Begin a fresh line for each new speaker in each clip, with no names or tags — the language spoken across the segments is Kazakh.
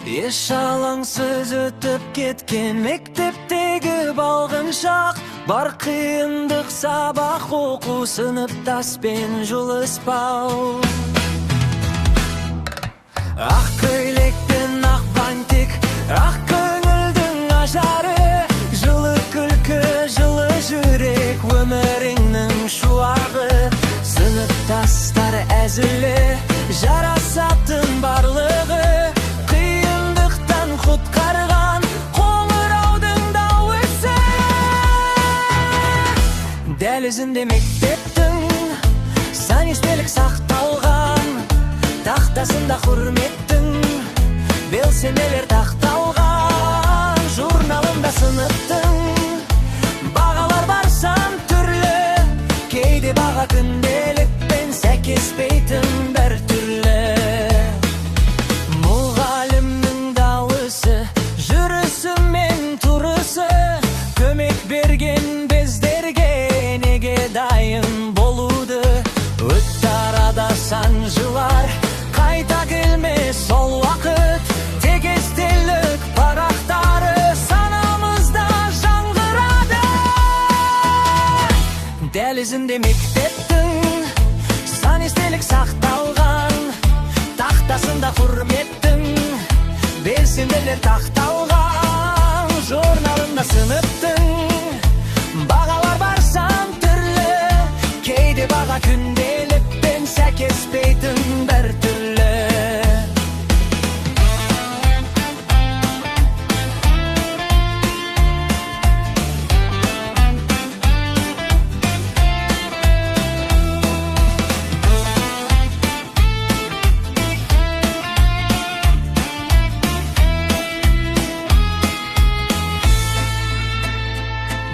Еш алаңсыз өтіп кеткен мектептегі балғын шақ, бар қиындық сабақ оқу, сыныптаспен жұлыспау. Ақ көйлектен ақ бантик, ақ көңілдің ажары, жылы күлкі, жылы жүрек, өміріңнің шуағы. Сыныптастар әзілі, жарасатын барлығы, қиындықтан құтқарған қоңыраудың дауысы. Дәлізінде мектептің сан естелік сақталған, тақтасында құрметтің белсенделер тақталған. Журналында сыныптың бағалар бар сан түрлі, кейде баға күнделікпен сәйкеспейтін бір түрлі. Мұғалімнің дауысы, жүрісі мен тұрысы, көмек берген біздерге неге дайын болуды. Өтті арада сан жылар, қайта келмес сол уақыт, тек естелік парақтары санамызда жаңғырады. Дәлізінде мектептің сан естелік сақталған, тақтасында құрметтің белсенделер тақталған. Журналында сыныптың бағалар бар сан түрлі, кейде баға күнделікпен сәйкеспейтін бір түрлі.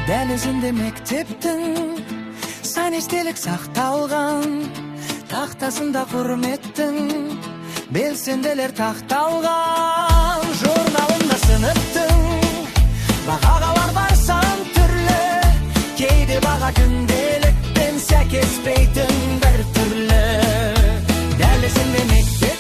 Дәлізінде мектептің сан естелік сақталған, тақтасында құрметтің белсенделер тақталған. Журналында сыныптың бағалар бар сан түрлі, кейде баға күнделікпен сәйкеспейтін бір түрлі. Дәлізінде мектептің